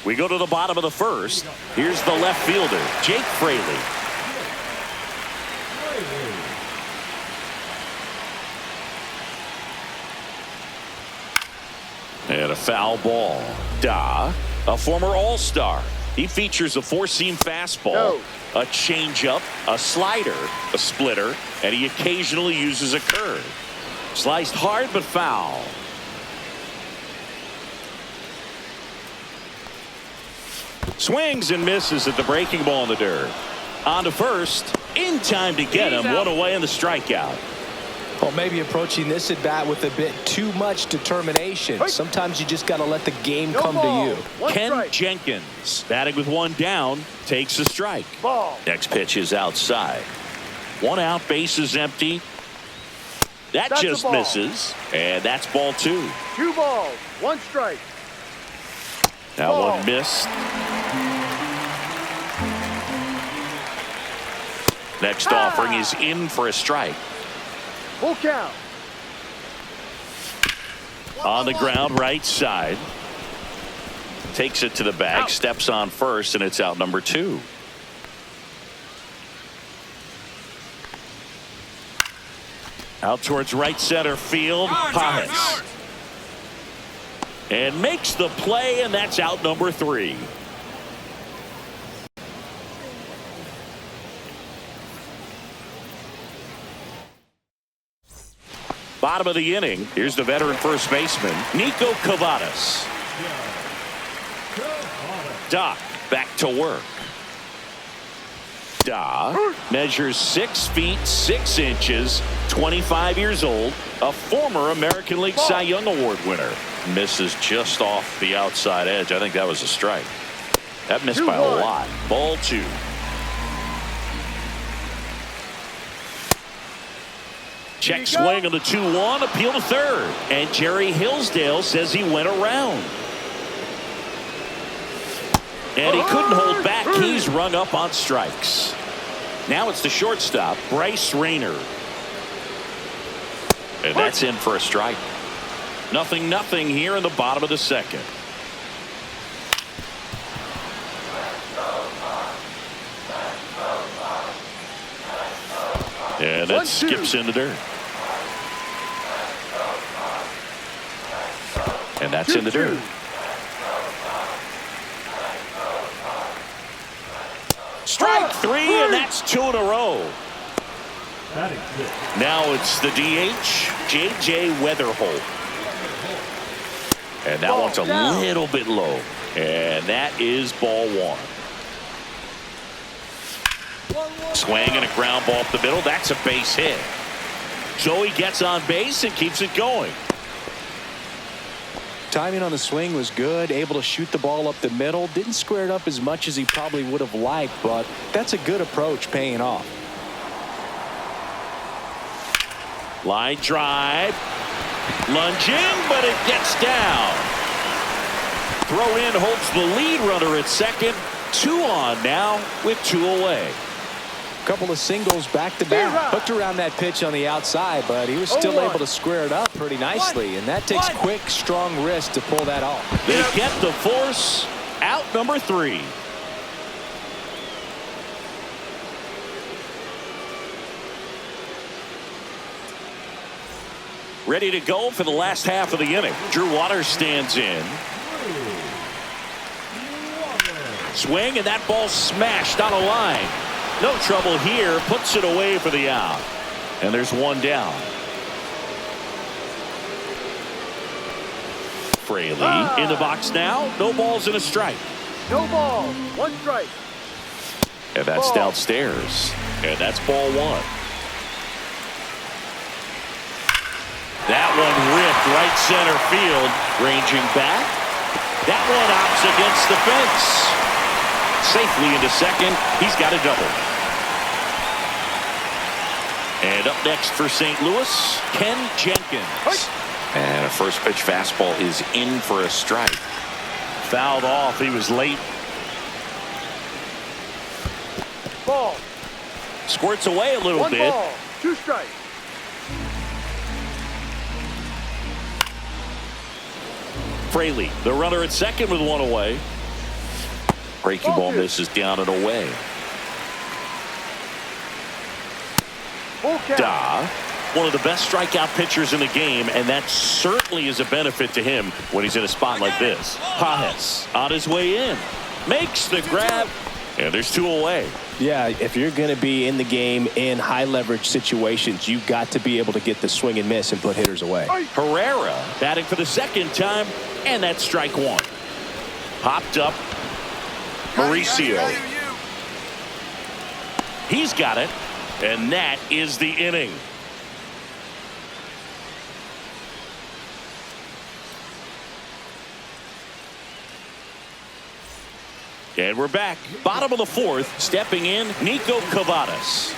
We go to the bottom of the first. Here's the left fielder, Jake Fraley. And a foul ball. A former All-Star. He features a four-seam fastball, a changeup, a slider, a splitter, and he occasionally uses a curve. Sliced hard but foul. Swings and misses at the breaking ball in the dirt. On to first. In time to get him. One away in the strikeout. Well, maybe approaching this at bat with a bit too much determination. Sometimes you just got to let the game come to you. Ken Jenkins, batting with one down, takes a strike. Next pitch is outside. One out, bases empty. That just misses, and that's ball two. 2 balls, 1 strike. That one missed. Next offering is in for a strike. Full count. On the ground, right side. Takes it to the bag, steps on first, and it's out number 2. Out towards right center field, Pajes. And makes the play, and that's out number 3. Bottom of the inning. Here's the veteran first baseman, Nico Cavadas. Doc back to work. Measures 6 feet 6 inches, 25 years old, a former American League Cy Young Award winner. Misses just off the outside edge. I think that was a strike. That missed by a lot. Ball 2. Check swing on the 2-1, appeal to third. And Jerry Hillsdale says he went around. And he couldn't hold back. He's rung up on strikes. Now it's the shortstop, Bryce Rayner. And that's in for a strike. 0-0 here in the bottom of the second. And that skips in the dirt. And that's in the dirt. Strike 3, and that's 2 in a row. Now it's the DH, J.J. Weatherholt. And that one's a little bit low. And that is ball 1. Swing and a ground ball up the middle. That's a base hit. So he gets on base and keeps it going. Timing on the swing was good. Able to shoot the ball up the middle. Didn't square it up as much as he probably would have liked, but that's a good approach, paying off. Line drive. Lunging, but it gets down. Throw in hopes the lead runner at second. 2 on now with 2 away. Couple of singles back to back. Hooked around that pitch on the outside, but he was still able to square it up pretty nicely. And that takes quick, strong wrist to pull that off. They get the force. Out number 3. Ready to go for the last half of the inning. Drew Waters stands in. Swing, and that ball smashed on a line. No trouble here. Puts it away for the out. And there's 1 down. Fraley in the box now. No balls and a strike. No balls, 1 strike. And that's downstairs. And that's ball 1. That one ripped right center field. Ranging back. That one opts against the fence. Safely into second. He's got a double. And up next for St. Louis, Ken Jenkins. And a first pitch fastball is in for a strike. Fouled off. He was late. Ball. Squirts away a little 1 bit. ball, 2 strikes. Fraley, the runner at second with 1 away. Breaking ball misses down and away. Full count. Da, one of the best strikeout pitchers in the game, and that certainly is a benefit to him when he's in a spot like this. Pajes on his way in, makes the grab, and there's 2 away. Yeah, if you're going to be in the game in high leverage situations, you've got to be able to get the swing and miss and put hitters away. Herrera batting for the 2nd time, and that's strike 1. Popped up. Mauricio. He's got it, and that is the inning. And we're back. Bottom of the 4th, stepping in, Nico Cavadas.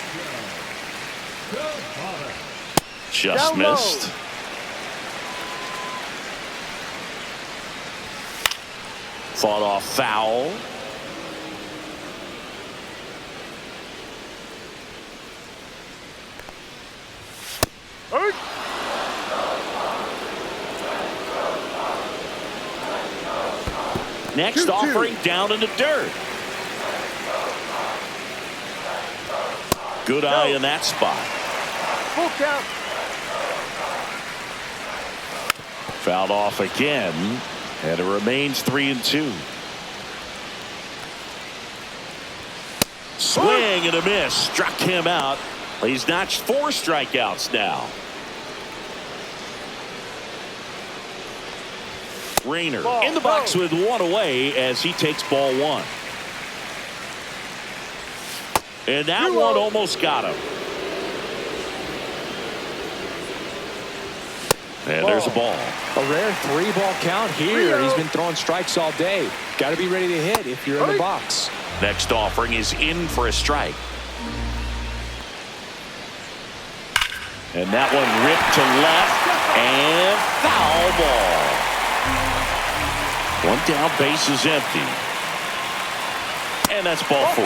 Just Down low. missed. Fought off foul. Hurt. Next 2-2. offering down in the dirt. Good eye in that spot. Full count. Fouled off again, and it remains 3-2. Swing and a miss. Struck him out. He's notched 4 strikeouts now. Rayner in the box with 1 away as he takes ball 1. And that one almost got him. And there's a ball. A rare 3-ball count here. He's been throwing strikes all day. Got to be ready to hit if you're in the box. Next offering is in for a strike. And that one ripped to left and foul ball. 1 down, base is empty. And that's ball 4.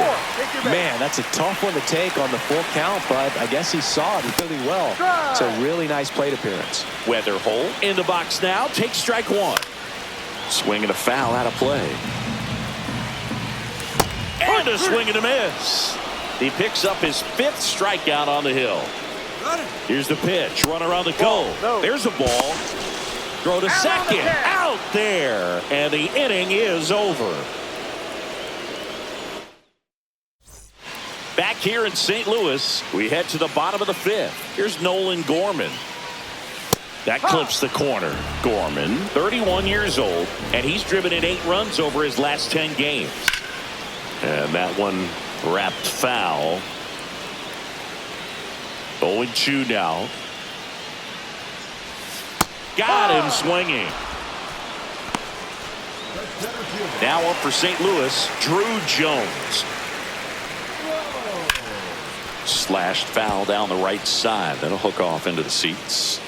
Man, that's a tough one to take on the full count, but I guess he saw it really well. It's a really nice plate appearance. Weatherholt in the box now, takes strike 1. Swing and a foul out of play. And a swing and a miss. He picks up his 5th strikeout on the hill. Here's the pitch. Runner on the go. There's a ball. Throw to second. Out there. And the inning is over. Back here in St. Louis, we head to the bottom of the 5th. Here's Nolan Gorman. That clips the corner. Gorman, 31 years old, and he's driven in 8 runs over his last 10 games. And that one wrapped foul. 0-2 now. Got him swinging. Now up for St. Louis, Drew Jones. Slashed foul down the right side. That'll hook off into the seats.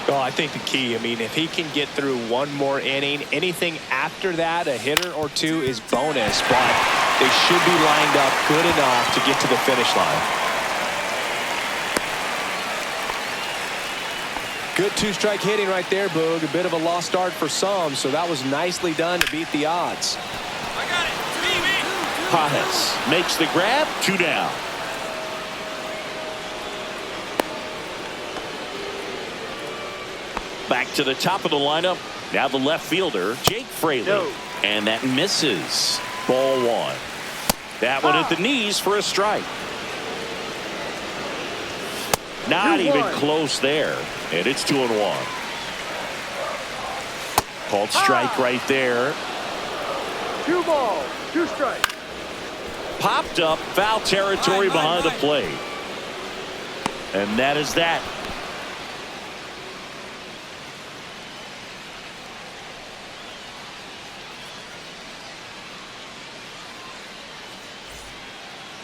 Well, I think the key, I mean, if he can get through 1 more inning, anything after that, a hitter or 2 is bonus, but they should be lined up good enough to get to the finish line. Good 2-strike hitting right there, Boog. A bit of a lost start for some, so that was nicely done to beat the odds. I got it. Pajes makes the grab. 2 down. Back to the top of the lineup. Now the left fielder, Jake Fraley. And that misses. Ball 1. That one at the knees for a strike. Not even close there. And it's 2-1. Called strike right there. 2 balls, 2 strikes. Popped up, foul territory behind the plate. And that is that.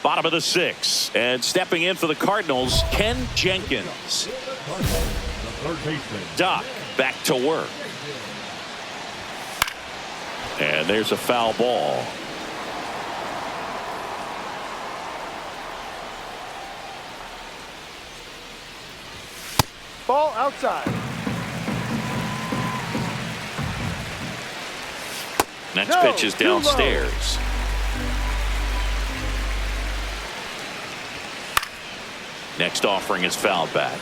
Bottom of the 6th, and stepping in for the Cardinals, Ken Jenkins. Doc back to work. And there's a foul ball. Ball outside. Next pitch is downstairs. Next offering is fouled back.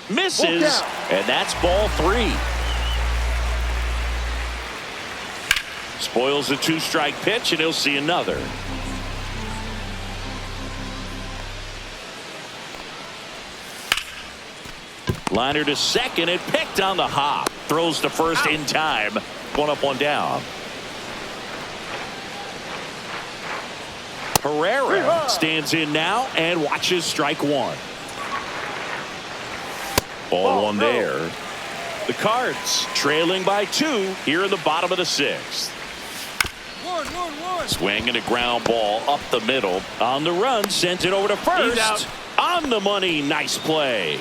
Misses, and that's ball 3. Spoils a 2-strike pitch, and he'll see another. Liner to second and picked on the hop. Throws to first in time. 1 up, 1 down. Herrera stands in now and watches strike 1. Ball 1 there. The Cards trailing by 2 here in the bottom of the 6th. Swing and a ground ball up the middle. On the run, sent it over to first. On the money, nice play.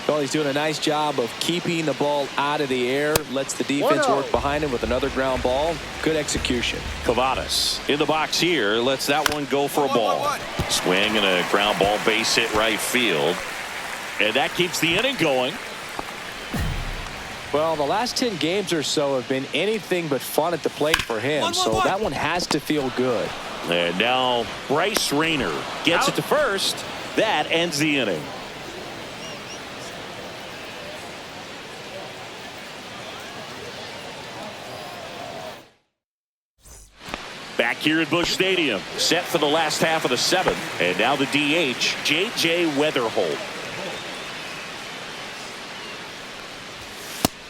Well, he's doing a nice job of keeping the ball out of the air. Lets the defense work behind him with another ground ball. Good execution. Cavadas in the box here. Lets that one go for a ball. Swing and a ground ball, base hit right field. And that keeps the inning going. Well, the last 10 games or so have been anything but fun at the plate for him. So that one has to feel good. And now Bryce Rayner gets it to first. That ends the inning. Back here at Busch Stadium, set for the last half of the 7th. And now the DH, J.J. Weatherholt.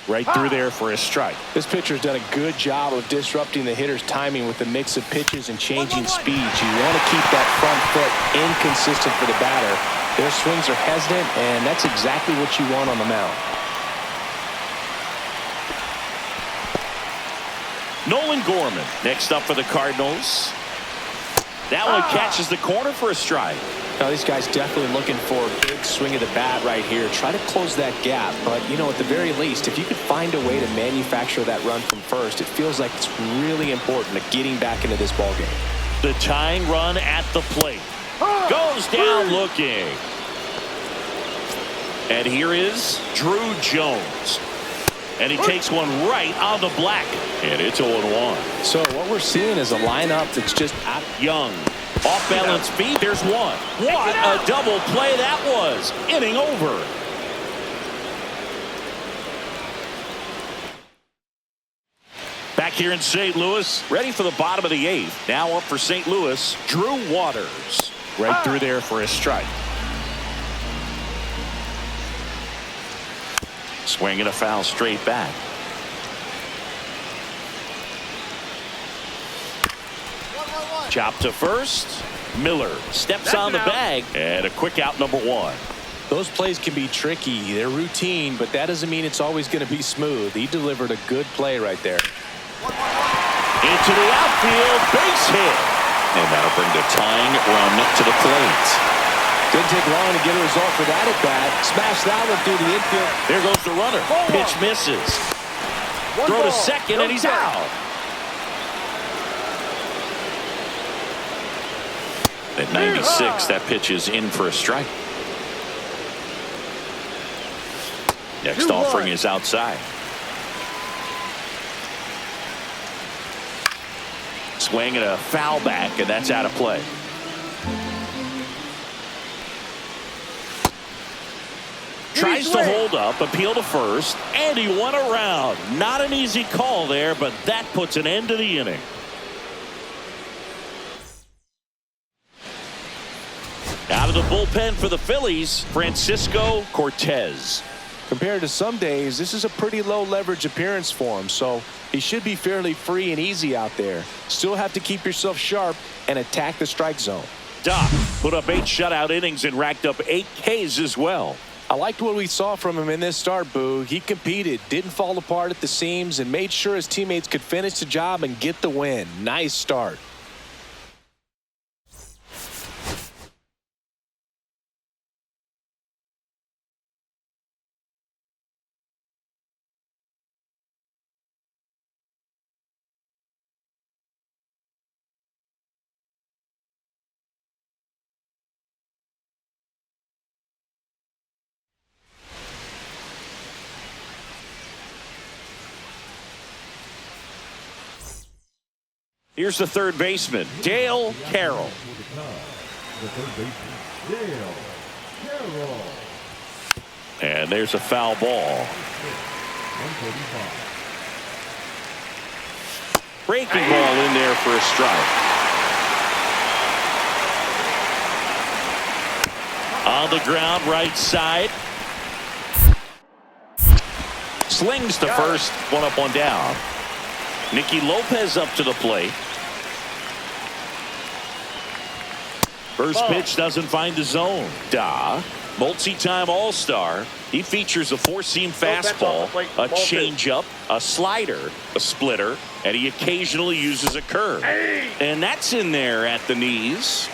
Right through there for a strike. This pitcher's done a good job of disrupting the hitter's timing with the mix of pitches and changing speeds. You want to keep that front foot inconsistent for the batter. Their swings are hesitant, and that's exactly what you want on the mound. Nolan Gorman next up for the Cardinals. That one catches the corner for a strike. Now, these guys definitely looking for a big swing of the bat right here. Try to close that gap. But, you know, at the very least, if you could find a way to manufacture that run from first, it feels like it's really important to getting back into this ball game. The tying run at the plate. Goes down looking. And here is Drew Jones. And he takes one right on the black. And it's 0-1. So what we're seeing is a lineup that's just out. Young. Off balance feet. There's one. What a double play that was. Inning over. Back here in St. Louis. Ready for the bottom of the 8th. Now up for St. Louis. Drew Waters. Right through there for a strike. Swing and a foul straight back. Chop to first. Miller steps on the bag. And a quick out, number 1. Those plays can be tricky. They're routine, but that doesn't mean it's always going to be smooth. He delivered a good play right there. Into the outfield. Base hit. And that'll bring the tying run to the plate. Didn't take long to get a result for that at bat. Smash that one through the infield. There goes the runner. Pitch misses. Throw to second, and he's out. At 96, that pitch is in for a strike. Next offering is outside. Swing and a foul back, and that's out of play. Tries to hold up, appeal to first, and he went around. Not an easy call there, but that puts an end to the inning. Out of the bullpen for the Phillies, Francisco Cortez. Compared to some days, this is a pretty low leverage appearance for him, so he should be fairly free and easy out there. Still have to keep yourself sharp and attack the strike zone. Doc put up 8 shutout innings and racked up 8 Ks as well. I liked what we saw from him in this start, Boo. He competed, didn't fall apart at the seams, and made sure his teammates could finish the job and get the win. Nice start. Here's the third baseman, Dale Carroll. The third baseman, Dale Carroll. And there's a foul ball. 135. Breaking ball in there for a strike. On the ground, right side. Slings to first, one up, one down. Nicky Lopez up to the plate. First pitch doesn't find the zone. Multi-time All-Star. He features a four-seam fastball, a changeup, a slider, a splitter, and he occasionally uses a curve. And that's in there at the knees.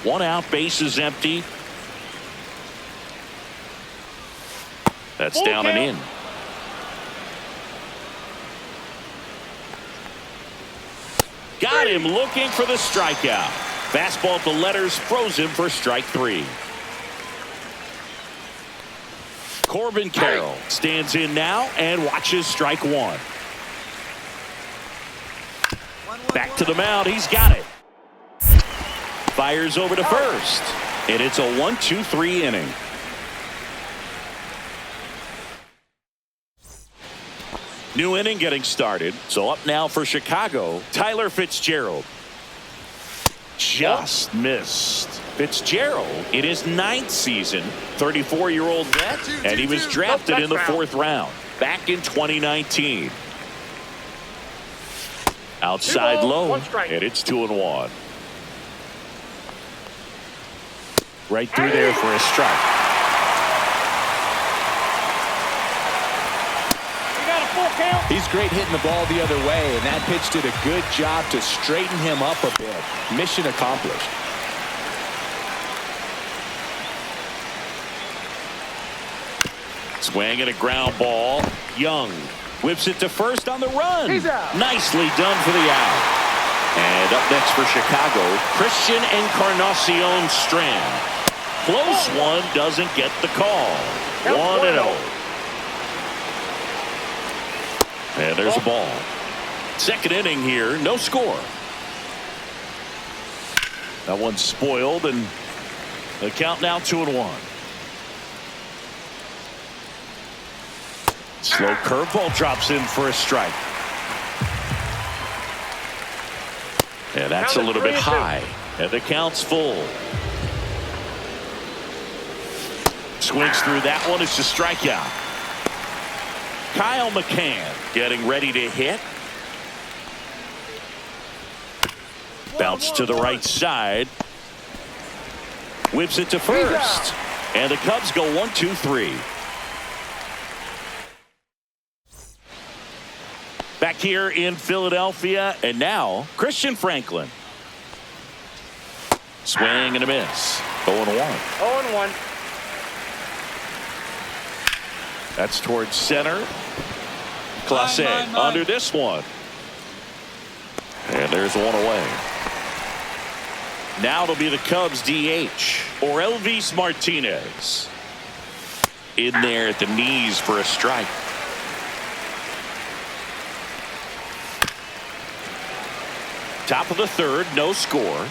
One out, bases empty. That's down and in. Got him looking for the strikeout. Fastball to letters, froze him for strike three. Corbin Carroll stands in now and watches strike one. Back to the mound. He's got it. Fires over to first. And it's a 1-2-3 inning. New inning getting started. So up now for Chicago, Tyler Fitzgerald. Just missed. Fitzgerald in his 9th season, 34-year-old vet, and he was drafted in the 4th round back in 2019. Outside low, and it's 2-1. Right through there for a strike. He's great hitting the ball the other way, and that pitch did a good job to straighten him up a bit. Mission accomplished. Swing and a ground ball. Young whips it to first on the run. He's out. Nicely done for the out. And up next for Chicago, Christian Encarnacion Strand. Close one, doesn't get the call. 1-0. And there's a ball. Second inning here, no score. That one's spoiled, and the count now 2-1. Slow curveball drops in for a strike. And that's a little bit high. And the count's full. Swings through that one. It's a strikeout. Kyle McCann getting ready to hit. Bounce to the right side. Whips it to first. And the Cubs go 1-2-3. Back here in Philadelphia, and now Christian Franklin. Swing and a miss. 0-1. 0-1. That's towards center. Clase under this one. And there's one away. Now it'll be the Cubs DH, or Elvis Martinez. In there at the knees for a strike. Top of the third, no score.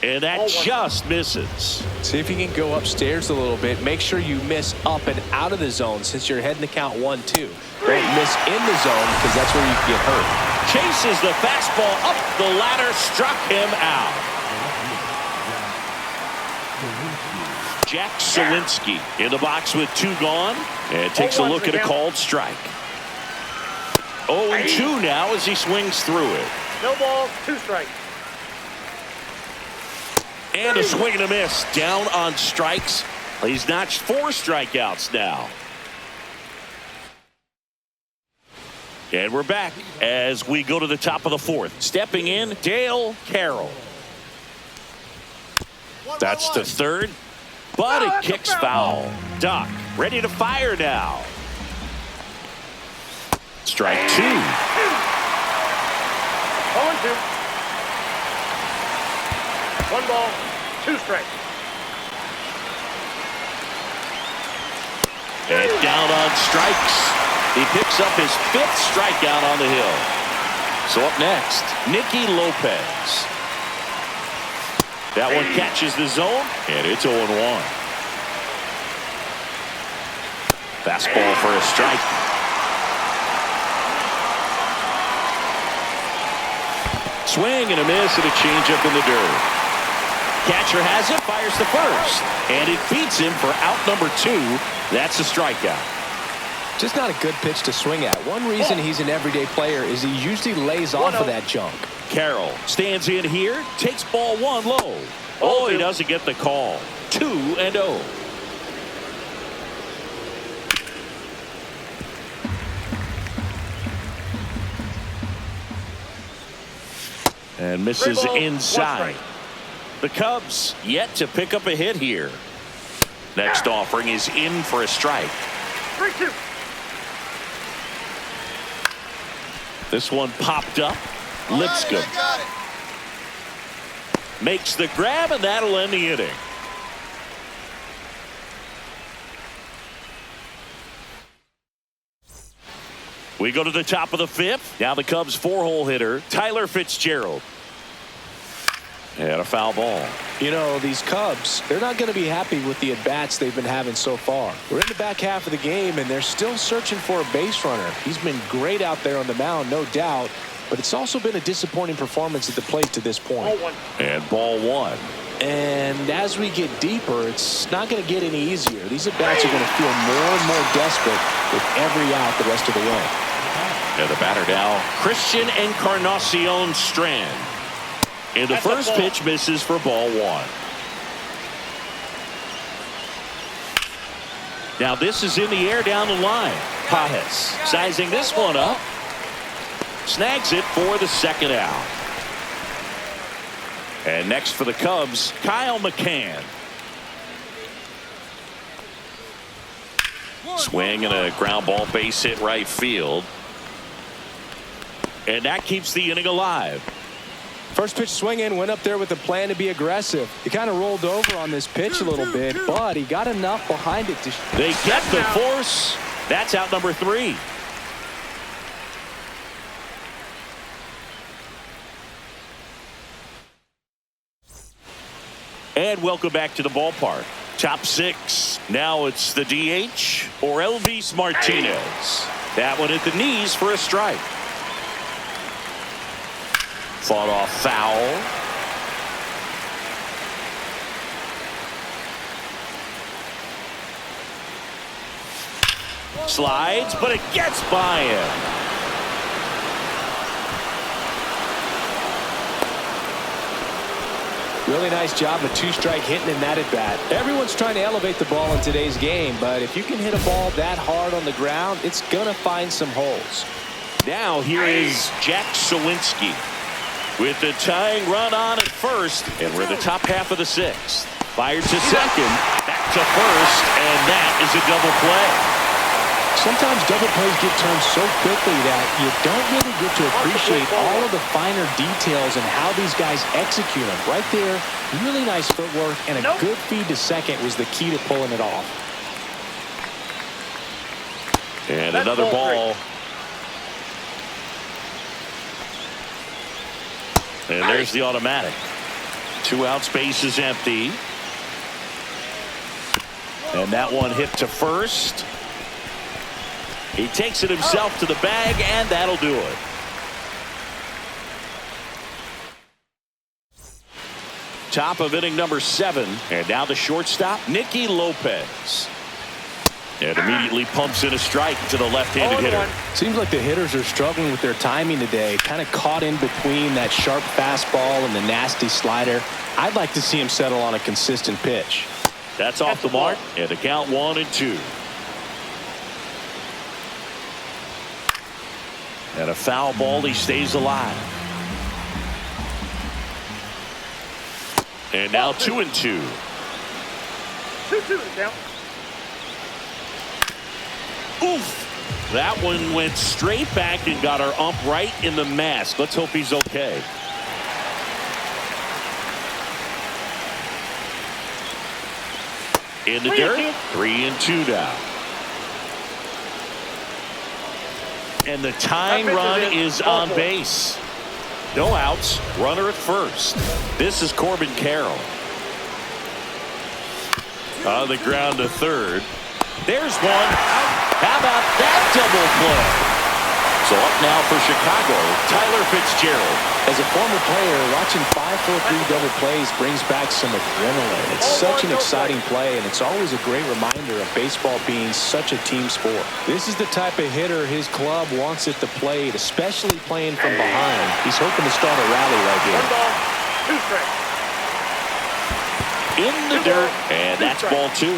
And that just misses. See if you can go upstairs a little bit. Make sure you miss up and out of the zone since you're heading to count 1-2. Don't miss in the zone because that's where you can get hurt. Chases the fastball up the ladder, struck him out. Jack Sawinski in the box with 2 gone, and takes a look at a called strike. 0-2 now as he swings through it. No balls, 2 strikes. And a swing and a miss. Down on strikes. He's notched 4 strikeouts now. And we're back as we go to the top of the 4th. Stepping in, Dale Carroll. That's to third, but it kicks foul. Doc ready to fire now. Strike 2. 0-2. One ball, 2 strikes. And down on strikes. He picks up his 5th strikeout on the hill. So up next, Nicky Lopez. That one catches the zone, and it's 0-1. Fastball for a strike. Swing and a miss and a changeup in the dirt. Catcher has it, fires to first, and it beats him for out number 2. That's a strikeout. Just not a good pitch to swing at. One reason he's an everyday player is he usually lays off of that junk. Carroll stands in here, takes ball 1 low. Oh, he doesn't get the call. 2-0. And misses inside. The Cubs yet to pick up a hit here. Next offering is in for a strike. 3-2. This one popped up. Lipscomb makes the grab, and that'll end the inning. We go to the top of the 5th. Now the Cubs 4-hole hitter, Tyler Fitzgerald. And a foul ball. You know, these Cubs, they're not going to be happy with the at-bats they've been having so far. We're in the back half of the game, and they're still searching for a base runner. He's been great out there on the mound, no doubt, but it's also been a disappointing performance at the plate to this point. And ball 1. And as we get deeper, it's not going to get any easier. These at-bats are going to feel more and more desperate with every out the rest of the way. And the batter now, Christian Encarnacion Strand. And the first pitch misses for ball 1. Now this is in the air down the line. Pajes sizing this one up. Snags it for the 2nd out. And next for the Cubs, Kyle McCann. Swing and a ground ball base hit right field. And that keeps the inning alive. First pitch swinging, went up there with a plan to be aggressive. He kind of rolled over on this pitch a little bit, but he got enough behind it to... They get the force. That's out number 3. And welcome back to the ballpark. Top 6. Now it's the DH or Elvis Martinez. That one at the knees for a strike. Fought off foul. Slides, but it gets by him. Really nice job of 2-strike hitting in that at bat. Everyone's trying to elevate the ball in today's game, but if you can hit a ball that hard on the ground, it's gonna find some holes. Now here is Jack Sawinski with the tying run on at first, and we're in the top half of the 6th. Fired to second, back to first, and that is a double play. Sometimes double plays get turned so quickly that you don't really get to appreciate all of the finer details and how these guys execute them. Right there, really nice footwork, and a good feed to second was the key to pulling it off. And another ball. And there's the automatic. 2 outs, base is empty. And that one hit to first. He takes it himself to the bag, and that'll do it. Top of inning number 7. And now the shortstop, Nicky Lopez. And immediately pumps in a strike to the left-handed hitter. Seems like the hitters are struggling with their timing today. Kind of caught in between that sharp fastball and the nasty slider. I'd like to see him settle on a consistent pitch. That's off the mark, and the count 1-2. And a foul ball, he stays alive. And now 2-2. 2-2 down. Oof! That one went straight back and got our ump right in the mask. Let's hope he's okay. In the dirt, 3-2 now. And the tying run is on base. No outs, runner at first. This is Corbin Carroll. On the ground to third. There's one. How about that double play? So up now for Chicago, Tyler Fitzgerald. As a former player, watching 5-4-3 double plays brings back some adrenaline. It's such an exciting play, and it's always a great reminder of baseball being such a team sport. This is the type of hitter his club wants it to play, especially playing from behind. He's hoping to start a rally right here. 1 ball, 2 strikes. In the dirt, and that's ball 2.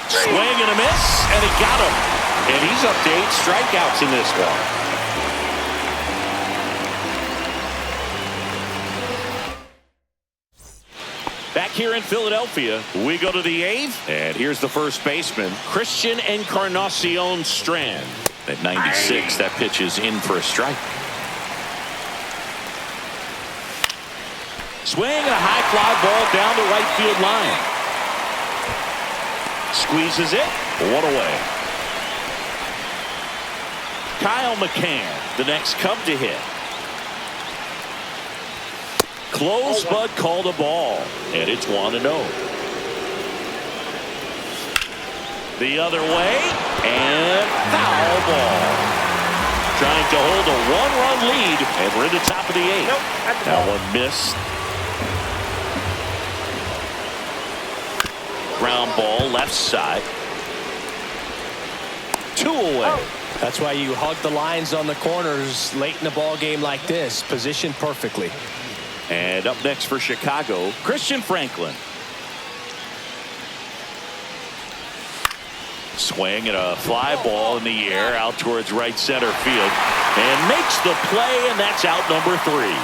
Swing and a miss, and he got him. And he's up to 8 strikeouts in this one. Back here in Philadelphia, we go to the 8th, and here's the first baseman, Christian Encarnacion Strand. At 96, that pitch is in for a strike. Swing and a high fly ball down the right field line. Squeezes it, 1 away. Kyle McCann, the next Cub to hit. Close, but called a ball, and it's 1-0. The other way, and foul ball. Trying to hold a 1-run lead, and we're in the top of the 8th. Nope, that one missed. Ground ball left side. 2 away. That's why you hug the lines on the corners late in the ball game like this. Positioned perfectly. And up next for Chicago, Christian Franklin. Swing and a fly ball in the air out towards right center field. And makes the play, and that's out number 3.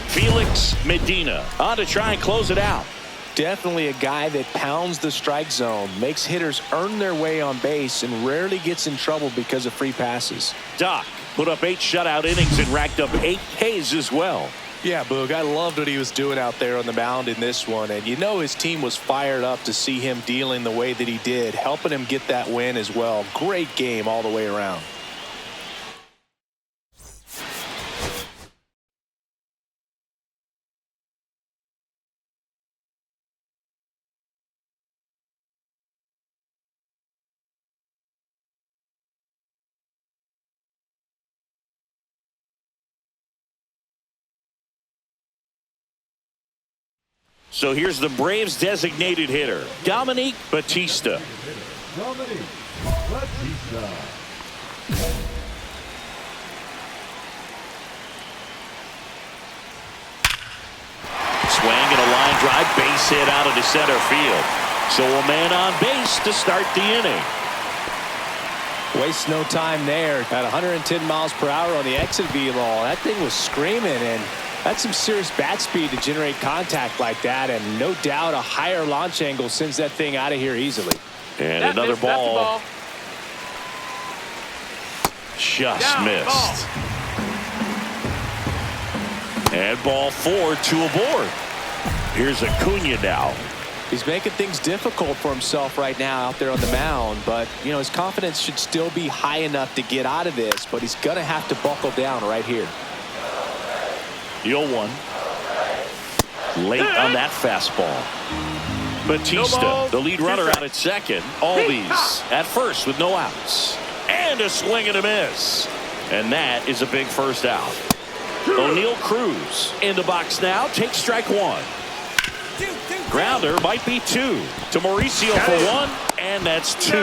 Felix Medina on to try and close it out. Definitely a guy that pounds the strike zone, makes hitters earn their way on base, and rarely gets in trouble because of free passes. Doc put up 8 shutout innings and racked up 8 Ks as well. Yeah, Boog, I loved what he was doing out there on the mound in this one, and you know his team was fired up to see him dealing the way that he did, helping him get that win as well. Great game all the way around. So here's the Braves designated hitter, Dominique Batista. Dominique Batista. Swing and a line drive, base hit out of the center field. So a man on base to start the inning. Waste no time there. At 110 miles per hour on the exit velo. That thing was screaming, and that's some serious bat speed to generate contact like that, and no doubt a higher launch angle sends that thing out of here easily. And another ball. Just missed. And ball 4, 2 aboard. Here's Acuna now. He's making things difficult for himself right now out there on the mound, but you know his confidence should still be high enough to get out of this, but he's gonna have to buckle down right here. The 0-1. Late on that fastball. Batista, the lead runner out at second. Albies at first with no outs. And a swing and a miss. And that is a big first out. O'Neal Cruz in the box now. Takes strike 1. Grounder might be 2 to Mauricio for 1. And that's 2.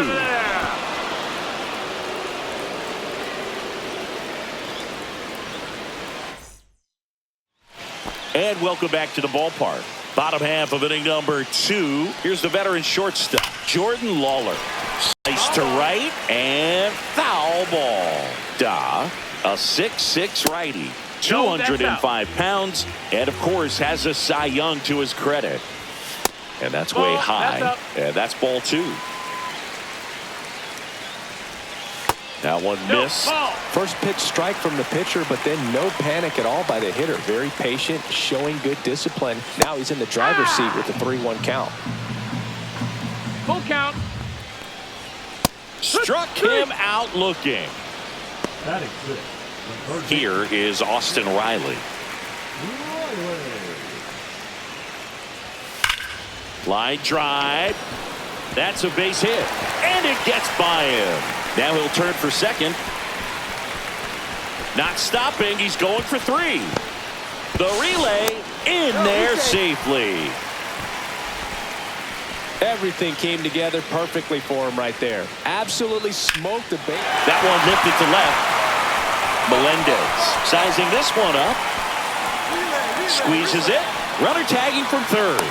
And welcome back to the ballpark. Bottom half of inning number 2. Here's the veteran shortstop, Jordan Lawler. Slice to right and foul ball. A 6'6" righty, 205 pounds, and of course has a Cy Young to his credit. And that's way high, and that's ball 2. That one missed. First pitch strike from the pitcher, but then no panic at all by the hitter. Very patient, showing good discipline. Now he's in the driver's seat with the 3-1 count. Full count. Struck him out looking. Batting six. The third Here is Austin Riley. Riley. Line drive. That's a base hit. And it gets by him. Now he'll turn for second. Not stopping. He's going for 3. The relay in there safely. Everything came together perfectly for him right there. Absolutely smoked the base. That one lifted to left. Melendez sizing this one up. Squeezes it. Runner tagging from third.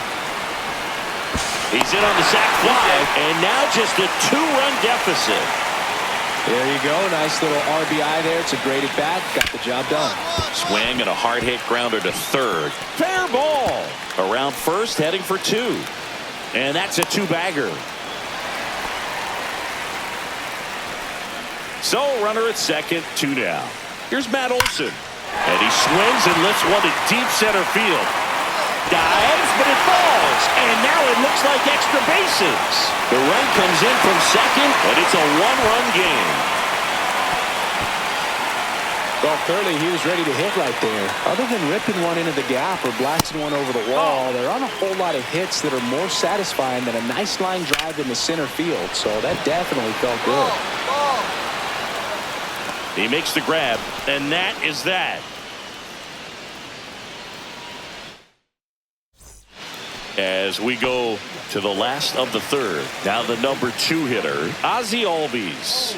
He's in on the sac fly, and now just a 2-run deficit. There you go. Nice little RBI there. It's a great at bat. Got the job done. Swing and a hard hit grounder to third. Fair ball. Around first, heading for 2. And that's a 2-bagger. So runner at second, 2 down. Here's Matt Olson. And he swings and lifts one to deep center field. Dives, but it falls. And now it looks like extra bases. The run comes in from second, and it's a 1-run game. Well, clearly he was ready to hit right there. Other than ripping one into the gap or blasting one over the wall, there aren't a whole lot of hits that are more satisfying than a nice line drive in the center field. So that definitely felt good. He makes the grab, and that is that. As we go to the last of the third. Now the number 2 hitter, Ozzie Albies.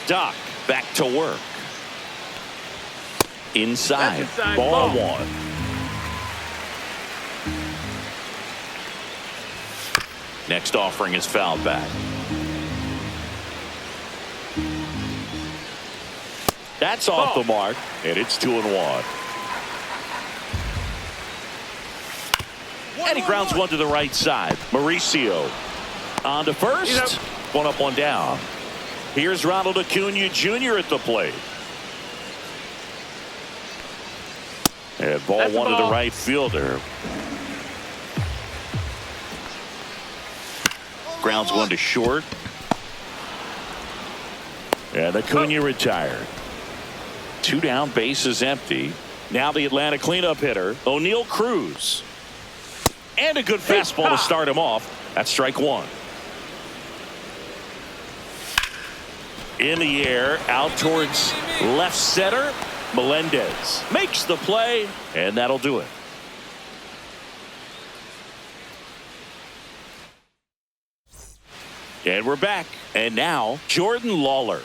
Doc back to work. Inside, ball 1. Next offering is fouled back. That's off the mark, and it's 2-1. And he grounds one to the right side. Mauricio on to first. 1 up, 1 down. Here's Ronald Acuna Jr. at the plate. And ball 1 to the right fielder. Grounds one to short. And Acuna retired. 2 down, bases empty. Now the Atlanta cleanup hitter, O'Neal Cruz. And a good fastball to start him off. That's strike 1. In the air, out towards left center. Melendez makes the play, and that'll do it. And we're back. And now, Jordan Lawler.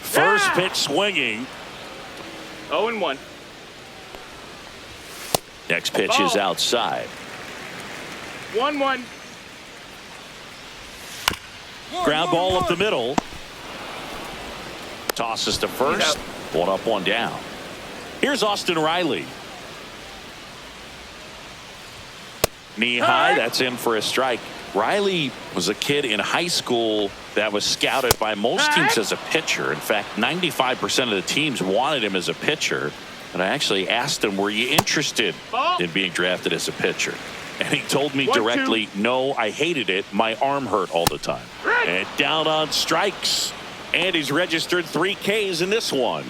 First pitch swinging. 0-1. Next pitch is outside. 1-1. Ground ball up the middle. Tosses to first. 1 up, 1 down. Here's Austin Riley. Knee high. That's in for a strike. Riley was a kid in high school that was scouted by most teams as a pitcher. In fact, 95% of the teams wanted him as a pitcher. And I actually asked him, were you interested in being drafted as a pitcher? And he told me directly, no, I hated it. My arm hurt all the time. And down on strikes. And he's registered 3 Ks in this one.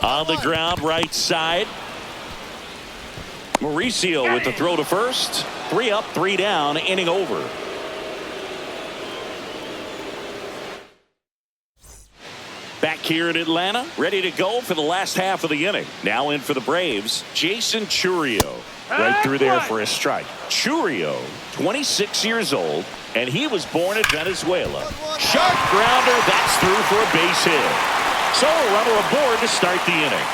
On the ground, right side. Mauricio with the throw to first. 3 up, 3 down, inning over. Back here in Atlanta, ready to go for the last half of the inning. Now in for the Braves, Jason Chourio. Right through there for a strike. Chourio, 26 years old, and he was born in Venezuela. Sharp grounder, that's through for a base hit. So a runner aboard to start the inning.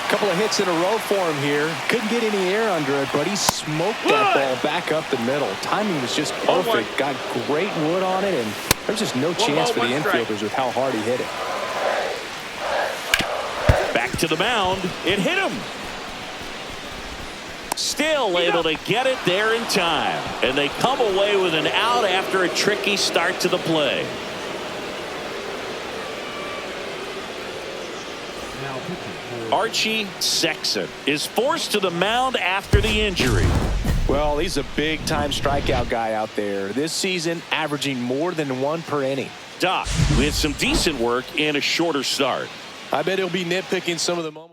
Couple of hits in a row for him here. Couldn't get any air under it, but he smoked that ball back up the middle. Timing was just perfect. Got great wood on it, and there's just no chance for the infielders with how hard he hit it. Back to the mound. It hit him. Still able to get it there in time. And they come away with an out after a tricky start to the play. Now pitching for Archie Sexton is forced to the mound after the injury. Well, he's a big-time strikeout guy out there. This season, averaging more than 1 per inning. Doc with some decent work and a shorter start. I bet he'll be nitpicking some of the moments.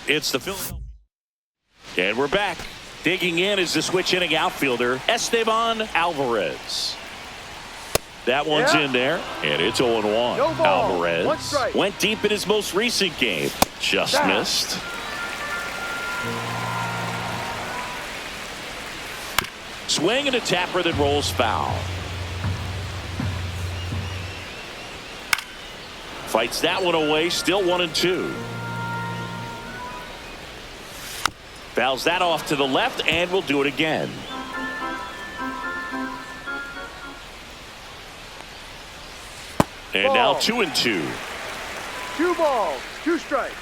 It's the Phillies. And we're back. Digging in is the switch hitting outfielder, Esteban Alvarez. That one's in there, and it's 0-1. No ball. Alvarez One strike. went deep in his most recent game. Just missed. Swing and a tapper that rolls foul. Fights that one away, still 1-2. Fouls that off to the left, and we'll do it again. And now 2-2. 2 balls, 2 strikes.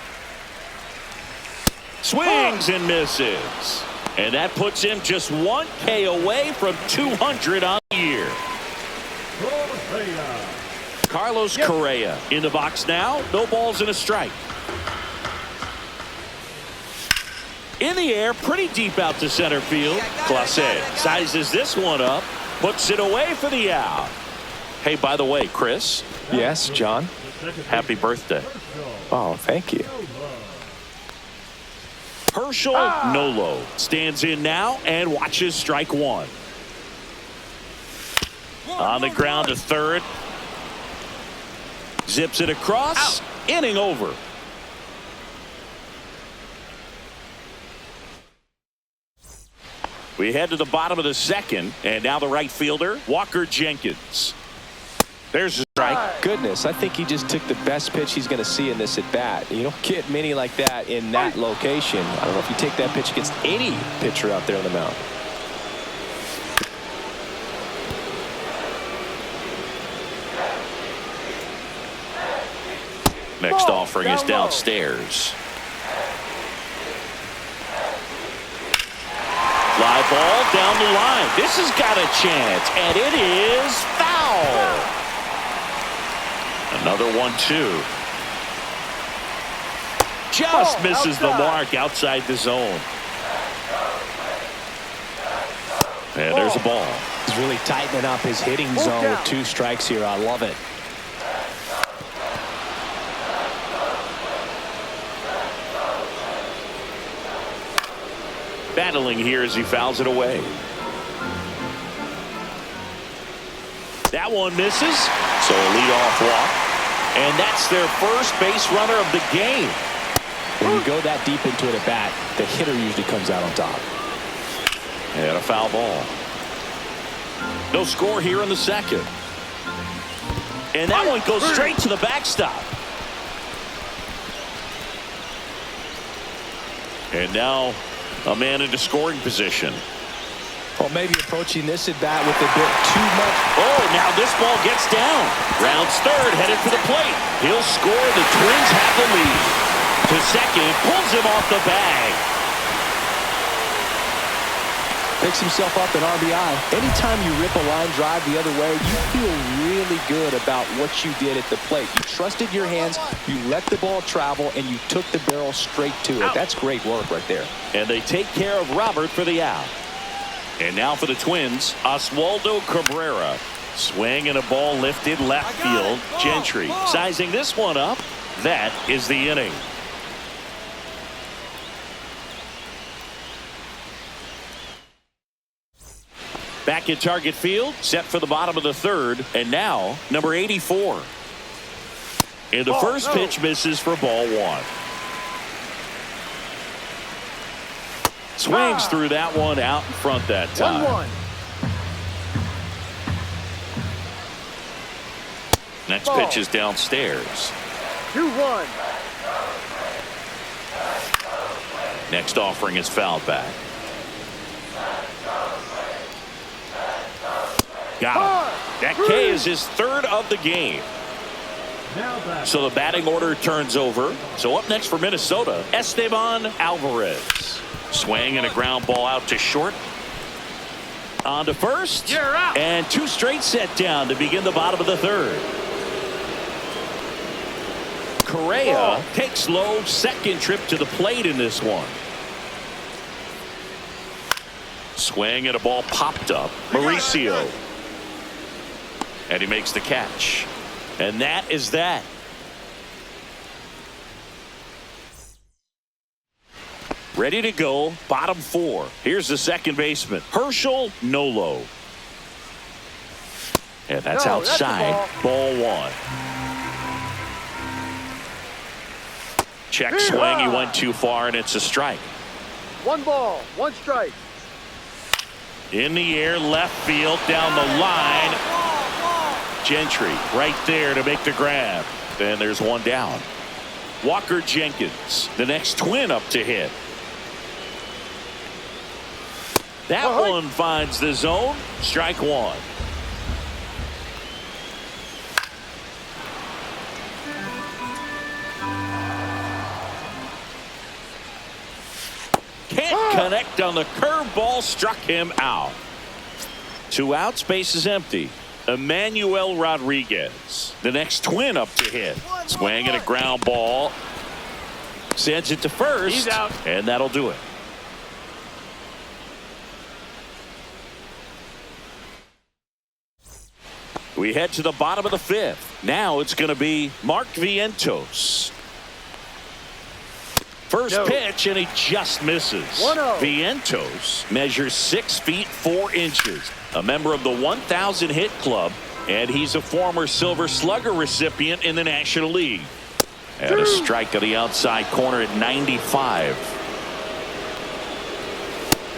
Swings and misses. And that puts him just 1 K away from 200 on the year. Correa. Carlos Correa in the box now. No balls and a strike. In the air, pretty deep out to center field. Clase sizes this one up, puts it away for the out. Hey, by the way, Chris. Yes, John. Happy birthday. Oh, thank you. Herschel Nolo stands in now and watches strike 1. On the ground to third. Zips it across. Inning over. We head to the bottom of the second, and now the right fielder, Walker Jenkins. There's a strike. Goodness, I think he just took the best pitch he's going to see in this at-bat. You don't get many like that in that location. I don't know if you take that pitch against any pitcher out there on the mound. Next offering is downstairs. Fly ball down the line. This has got a chance, and it is foul. Another 1-2. Just misses the mark outside the zone. And there's a ball. He's really tightening up his hitting zone with 2 strikes here. I love it. Battling here as he fouls it away. That one misses, so a leadoff walk. And that's their first base runner of the game. When you go that deep into it at bat, the hitter usually comes out on top. And a foul ball. No score here in the second. And that one goes straight to the backstop. And now a man into scoring position. Well, maybe approaching this at bat with a bit too much. Oh, now this ball gets down. Rounds third, headed for the plate. He'll score. The Twins have the lead. To second, pulls him off the bag. Picks himself up an RBI. Anytime you rip a line drive the other way, you feel really good about what you did at the plate. You trusted your hands, you let the ball travel, and you took the barrel straight to it. That's great work right there. And they take care of Robert for the out. And now for the Twins, Oswaldo Cabrera. Swing and a ball lifted left field. Gentry sizing this one up. That is the inning. Back at Target Field, set for the bottom of the third, and now number 84. And the first pitch misses for ball 1. Swings through that one out in front that time. 1-1. Next Ball. pitch is downstairs. 2-1. Next offering is fouled back. Got him. That K is his third of the game. Now back. So the batting order turns over. So up next for Minnesota, Esteban Alvarez. Swing and a ground ball out to short. On to first. You're out. And two straight set down to begin the bottom of the third. Correa takes low, second trip to the plate in this one. Swing and a ball popped up. Mauricio. And he makes the catch. And that is that. Ready to go, bottom four. Here's the second baseman, Herschel Nolo. And that's No, that's outside. the Ball one. Check swing. He went too far, and it's a strike. 1 ball, 1 strike. In the air, left field, down the line. Gentry right there to make the grab. Then there's one down. Walker Jenkins, the next twin up to hit. That one finds the zone. Strike one. Can't connect on the curveball, struck him out. 2 outs, base is empty. Emmanuel Rodriguez, the next twin up to hit. Swing and a ground ball. Sends it to first. He's out. And that'll do it. We head to the bottom of the 5th. Now it's going to be Mark Vientos. First pitch, and he just misses. 1-0. Vientos measures 6 feet 4 inches. A member of the 1,000 hit club, and he's a former Silver Slugger recipient in the National League. And a strike on the outside corner at 95.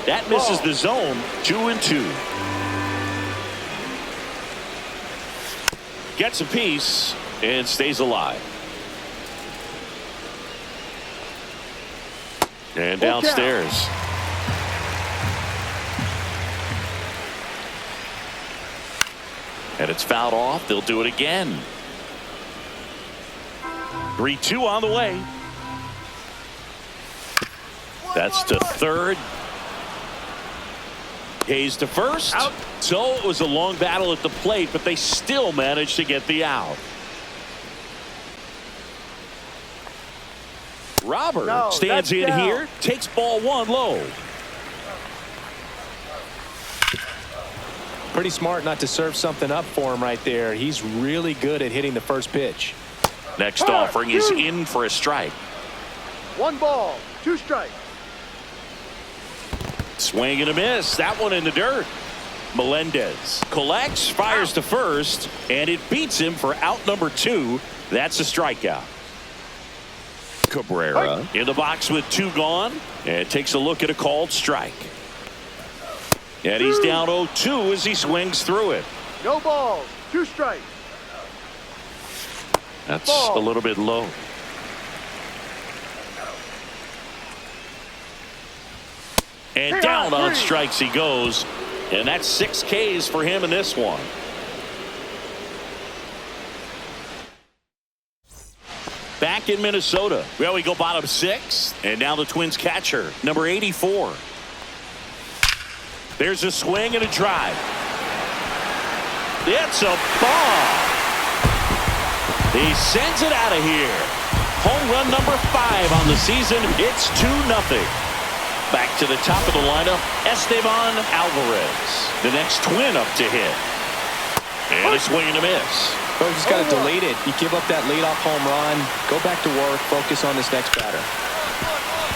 That misses the zone. 2-2. Gets a piece and stays alive. And downstairs. And it's fouled off. They'll do it again. 3-2 on the way. That's to third. Hayes to first. Out. So it was a long battle at the plate, but they still managed to get the out. Robert stands in here, takes ball 1 low. Pretty smart not to serve something up for him right there. He's really good at hitting the first pitch. Next offering is in for a strike. 1 ball, 2 strikes. Swing and a miss. That one in the dirt. Melendez collects, fires to first, and it beats him for out number 2. That's a strikeout. Cabrera in the box with 2 gone, and takes a look at a called strike. And he's down 0-2 as he swings through it. No balls, 2 strikes. That's a little bit low. And down on strikes he goes. And that's 6 Ks for him in this one. Back in Minnesota. Well, we go bottom 6. And now the Twins catcher, number 84. There's a swing and a drive. It's a ball. He sends it out of here. Home run number 5 on the season. It's 2-0. Back to the top of the lineup, Esteban Alvarez. The next twin up to hit. And a swing and a miss. But just got to delete it. You give up that leadoff home run. Go back to work. Focus on this next batter.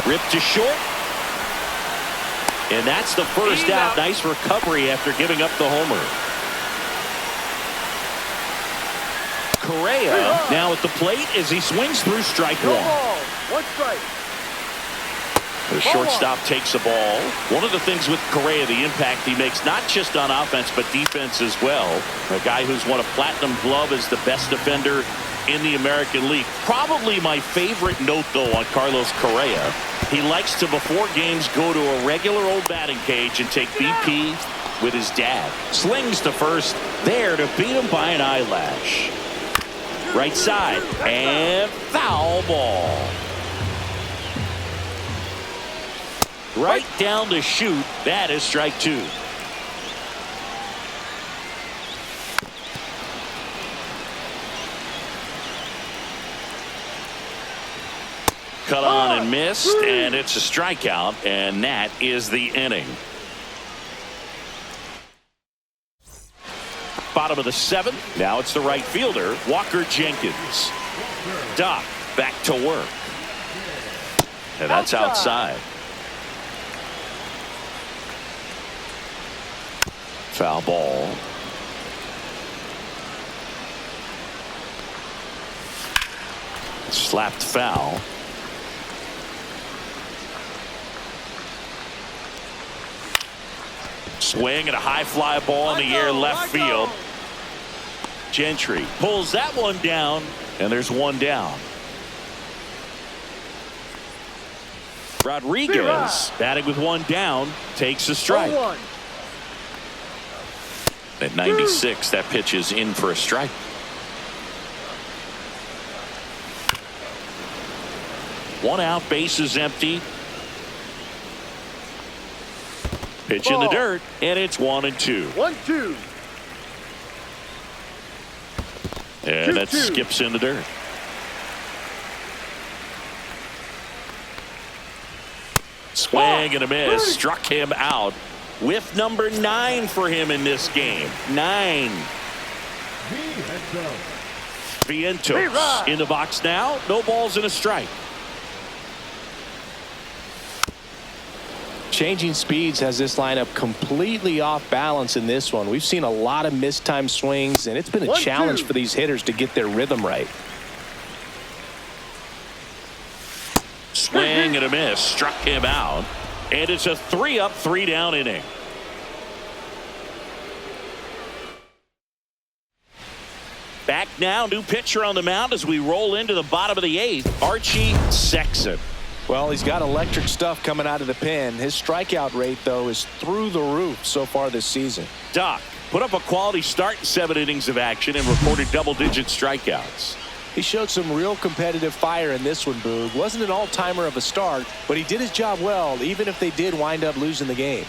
Ripped to short. And that's the first out. Nice recovery after giving up the homer. Correa now at the plate as he swings through strike 1. No ball, 1 strike. The shortstop takes the ball. One of the things with Correa, the impact he makes, not just on offense, but defense as well. A guy who's won a platinum glove as the best defender in the American League. Probably my favorite note, though, on Carlos Correa. He likes to, before games, go to a regular old batting cage and take BP with his dad. Slings to first, there to beat him by an eyelash. Right side, and foul ball. Right down the chute. That is strike two. Cut on and missed, and it's a strikeout, and that is the inning. Bottom of the seventh. Now it's the right fielder, Walker Jenkins. Doc back to work. And that's outside. Foul ball. Slapped foul. Swing and a high fly ball in the air left field. Gentry pulls that one down, and there's one down. Rodriguez batting with one down takes a strike. At 96, that pitch is in for a strike. One out, base is empty. Pitch in the dirt, and it's 1-2. 1-2. And that skips in the dirt. Swing and a miss. Struck him out. With number 9 for him in this game. 9. Vientos in the box now. No balls and a strike. Changing speeds has this lineup completely off balance in this one. We've seen a lot of mistimed swings, and it's been a challenge for these hitters to get their rhythm right. Swing and a miss. Struck him out. And it's a 3-up, 3-down inning. Back now, new pitcher on the mound as we roll into the bottom of the 8th, Archie Sexton. Well, he's got electric stuff coming out of the pen. His strikeout rate, though, is through the roof so far this season. Doc put up a quality start in 7 innings of action and recorded double-digit strikeouts. He showed some real competitive fire in this one, Boog. Wasn't an all-timer of a start, but he did his job well, even if they did wind up losing the game.